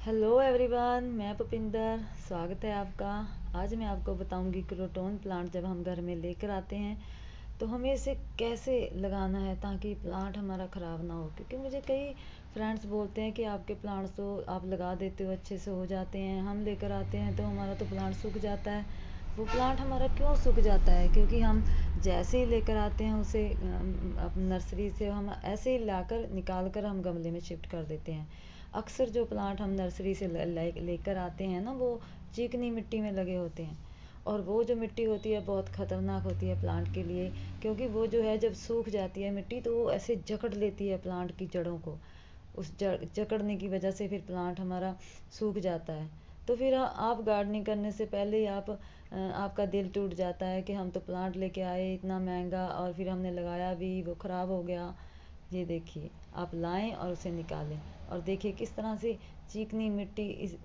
Hello everyone, मैं पुपिंदर। स्वागत है आपका। आज मैं आपको बताऊंगी क्रोटॉन प्लांट जब हम घर में लेकर आते हैं तो हमें इसे कैसे लगाना है ताकि प्लांट हमारा ख़राब ना हो। क्योंकि मुझे कई फ्रेंड्स बोलते हैं कि आपके प्लांट्स तो आप लगा देते हो, अच्छे से हो जाते हैं, हम लेकर आते हैं तो हमारा तो प्लांट सूख जाता है। वो प्लांट हमारा क्यों सूख जाता है? क्योंकि हम जैसे ही लेकर आते हैं उसे नर्सरी से हम ऐसे ही लाकर निकाल कर हम गमले में शिफ्ट कर देते हैं। अक्सर जो प्लांट हम नर्सरी से लेकर आते हैं ना, वो चिकनी मिट्टी में लगे होते हैं। और वो जो मिट्टी होती है बहुत ख़तरनाक होती है प्लांट के लिए। क्योंकि वो जो है जब सूख जाती है मिट्टी तो वो ऐसे जकड़ लेती है प्लांट की जड़ों को। उस जकड़ने की वजह से फिर प्लांट हमारा सूख जाता है। तो फिर आप गार्डनिंग करने से पहले ही आपका दिल टूट जाता है कि हम तो प्लांट लेके आए इतना महंगा और फिर हमने लगाया भी, वो ख़राब हो गया। ये देखिए, आप लाएं और उसे निकालें और देखिए किस तरह से चिकनी मिट्टी इस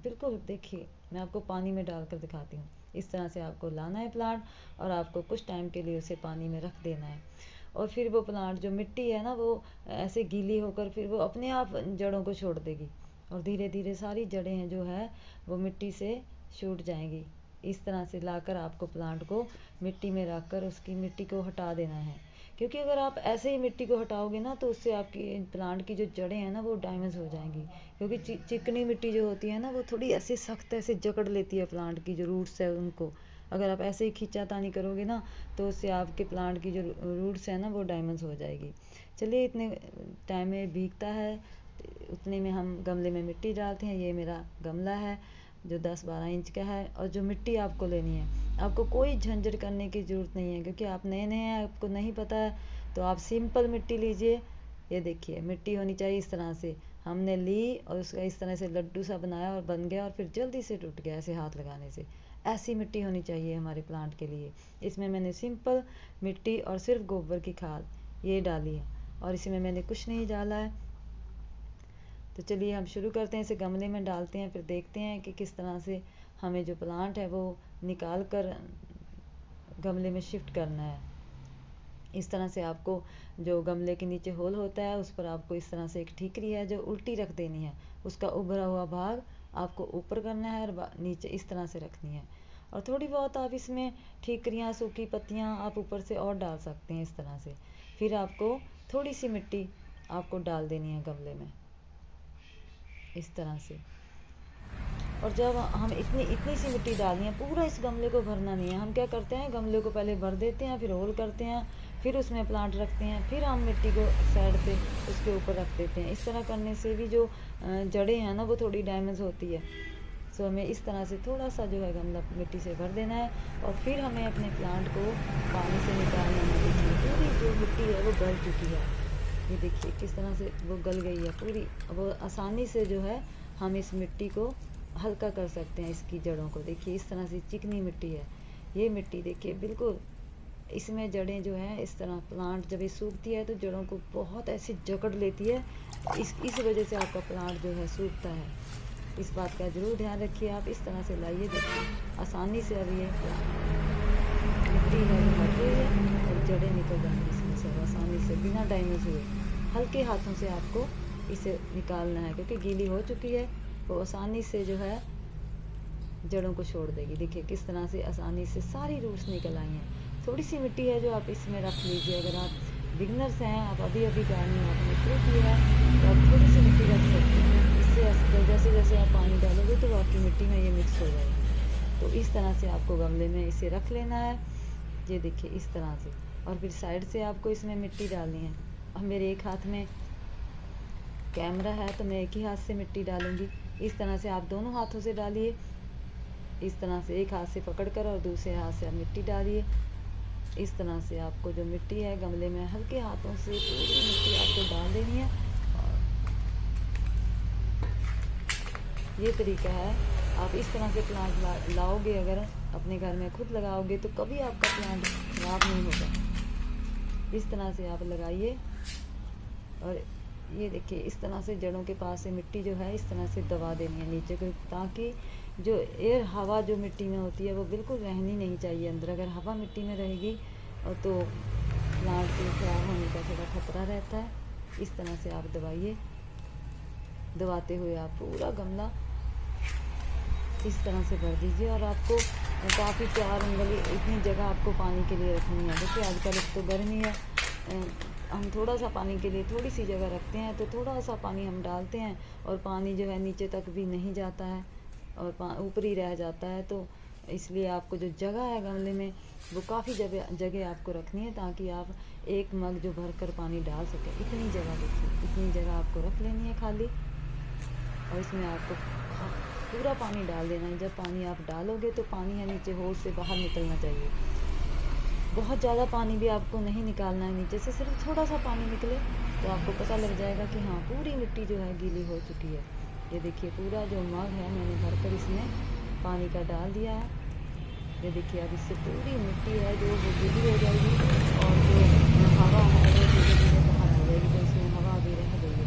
बिल्कुल देखिए, मैं आपको पानी में डालकर दिखाती हूँ। इस तरह से आपको लाना है प्लांट और आपको कुछ टाइम के लिए उसे पानी में रख देना है। और फिर वो प्लांट जो मिट्टी है ना, वो ऐसे गीली होकर फिर वो अपने आप जड़ों को छोड़ देगी और धीरे धीरे सारी जड़ें हैं जो है वो मिट्टी से छूट जाएंगी। इस तरह से लाकर आपको प्लांट को मिट्टी में रख कर उसकी मिट्टी को हटा देना है। क्योंकि अगर आप ऐसे ही मिट्टी को हटाओगे ना तो उससे आपकी प्लांट की जो जड़ें हैं ना वो डैमेज हो जाएंगी। क्योंकि चिकनी मिट्टी जो होती है ना वो थोड़ी ऐसे सख्त ऐसे जकड़ लेती है प्लांट की जो रूट्स है उनको। अगर आप ऐसे ही खींचातानी करोगे ना तो उससे आपके प्लांट की जो रूट्स है ना वो डैमेज हो जाएगी। चलिए, इतने टाइम में भीगता है उतने में हम गमले में मिट्टी डालते हैं। ये मेरा गमला है जो 10-12 इंच का है। और जो मिट्टी आपको लेनी है, आपको कोई झंझट करने की ज़रूरत नहीं है क्योंकि आप नए नए हैं, आपको नहीं पता है। तो आप सिंपल मिट्टी लीजिए। ये देखिए, मिट्टी होनी चाहिए इस तरह से। हमने ली और उसका इस तरह से लड्डू सा बनाया और बन गया और फिर जल्दी से टूट गया ऐसे हाथ लगाने से। ऐसी मिट्टी होनी चाहिए हमारे प्लांट के लिए। इसमें मैंने सिंपल मिट्टी और सिर्फ गोबर की खाद ये डाली है और इसमें मैंने कुछ नहीं डाला है। तो चलिए हम शुरू करते हैं, इसे गमले में डालते हैं, फिर देखते हैं कि किस तरह से हमें जो प्लांट है वो निकाल कर गमले में शिफ्ट करना है। इस तरह से आपको जो गमले के नीचे होल होता है उस पर आपको इस तरह से एक ठीकरी है जो उल्टी रख देनी है। उसका उभरा हुआ भाग आपको ऊपर करना है और नीचे इस तरह से रखनी है। और थोड़ी बहुत आप इसमें ठीकरियाँ, सूखी पत्तियाँ आप ऊपर से और डाल सकते हैं इस तरह से। फिर आपको थोड़ी सी मिट्टी आपको डाल देनी है गमले में इस तरह से। और जब हम इतनी इतनी सी मिट्टी डालनी है, पूरा इस गमले को भरना नहीं है। हम क्या करते हैं, गमले को पहले भर देते हैं, फिर होल करते हैं, फिर उसमें प्लांट रखते हैं, फिर हम मिट्टी को साइड पे उसके ऊपर रख देते हैं। इस तरह करने से भी जो जड़ें हैं ना वो थोड़ी डैमेज होती है। सो हमें इस तरह से थोड़ा सा जो है गमला मिट्टी से भर देना है और फिर हमें अपने प्लांट को पानी से निकालना है। देखिए पूरी जो मिट्टी है वो गल चुकी है। ये देखिए किस तरह से वो गल गई है पूरी। वो आसानी से जो है हम इस मिट्टी को हल्का कर सकते हैं, इसकी जड़ों को। देखिए इस तरह से चिकनी मिट्टी है ये मिट्टी। देखिए बिल्कुल इसमें जड़ें जो हैं इस तरह, प्लांट जब ये सूखती है तो जड़ों को बहुत ऐसे जकड़ लेती है। इस वजह से आपका प्लांट जो है सूखता है। इस बात का ज़रूर ध्यान रखिए। आप इस तरह से लाइए, देखिए आसानी से अब ये मिट्टी है वो हट गई है और जड़ें निकल जाएंगी इसमें से आसानी से बिना डैमेज हुए। हल्के हाथों से आपको इसे निकालना है क्योंकि गीली हो चुकी है। वो आसानी से जो है जड़ों को छोड़ देगी। देखिए किस तरह से आसानी से सारी रूट्स निकल आई हैं। थोड़ी सी मिट्टी है जो आप इसमें रख लीजिए। अगर आप बिगनर्स हैं, आप अभी अभी गार्डनिंग आपने शुरू किया है तो आप थोड़ी सी मिट्टी रख सकते हैं। इससे जैसे जैसे आप पानी डालोगे तो आपकी मिट्टी में ये मिक्स हो जाएगी। तो इस तरह से आपको गमले में इसे रख लेना है। ये देखिए इस तरह से। और फिर साइड से आपको इसमें मिट्टी डालनी है। अब मेरे एक हाथ में कैमरा है तो मैं एक ही हाथ से मिट्टी डालूंगी। इस तरह से आप दोनों हाथों से डालिए। इस तरह से एक हाथ से पकड़कर और दूसरे हाथ से आप मिट्टी डालिए। इस तरह से आपको जो मिट्टी है गमले में हल्के हाथों से पूरी मिट्टी आपको डाल देनी है। और ये तरीका है। आप इस तरह से प्लांट लाओगे, अगर अपने घर में खुद लगाओगे तो कभी आपका प्लांट खराब नहीं होगा। इस तरह से आप लगाइए। और ये देखिए इस तरह से जड़ों के पास से मिट्टी जो है इस तरह से दबा देनी है नीचे को, ताकि जो एयर हवा जो मिट्टी में होती है वो बिल्कुल रहनी नहीं चाहिए अंदर। अगर हवा मिट्टी में रहेगी और तो प्लांट के खराब होने का थोड़ा खतरा रहता है। इस तरह से आप दबाइए दबाते हुए आप पूरा गमला इस तरह से भर दीजिए। और आपको काफ़ी 4 उंगली इतनी जगह आपको पानी के लिए रखनी है। देखिए आजकल एक तो गर्मी है, हम थोड़ा सा पानी के लिए थोड़ी सी जगह रखते हैं, तो थोड़ा सा पानी हम डालते हैं और पानी जो है नीचे तक भी नहीं जाता है और ऊपर ही रह जाता है। तो इसलिए आपको जो जगह है गमले में वो काफ़ी जगह जगह आपको रखनी है, ताकि आप एक मग जो भर कर पानी डाल सकें। इतनी जगह देखिए, इतनी जगह आपको रख लेनी है खाली, और इसमें आपको पूरा पानी डाल देना है। जब पानी आप डालोगे तो पानी है नीचे होड़ से बाहर निकलना चाहिए। बहुत ज़्यादा पानी भी आपको नहीं निकालना है नीचे से, सिर्फ थोड़ा सा पानी निकले तो आपको पता लग जाएगा कि हाँ पूरी मिट्टी जो है गीली हो चुकी है। ये देखिए पूरा जो मग है मैंने भरकर इसमें पानी का डाल दिया है। ये देखिए अब इससे पूरी मिट्टी है जो वो गीली हो जाएगी, और जो हवा है वो धीरे धीरे बाहर आ जाएगी, तो इसमें हवा भी रह गई है।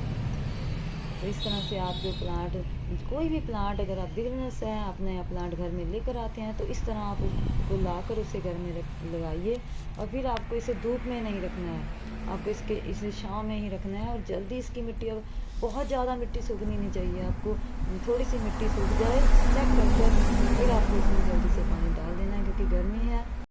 तो इस तरह से आप जो प्लांट, कोई भी प्लांट अगर आप बिजनेस है आप नया प्लांट घर में लेकर आते हैं, तो इस तरह आप उसको लाकर उसे घर में लगाइए। और फिर आपको इसे धूप में नहीं रखना है, आपको इसे छाँव में ही रखना है। और जल्दी इसकी मिट्टी, अब बहुत ज़्यादा मिट्टी सूखनी नहीं चाहिए, आपको थोड़ी सी मिट्टी सूख जाए चेक कर फिर आपको इसमें जल्दी से पानी डाल देना है, क्योंकि गर्मी है।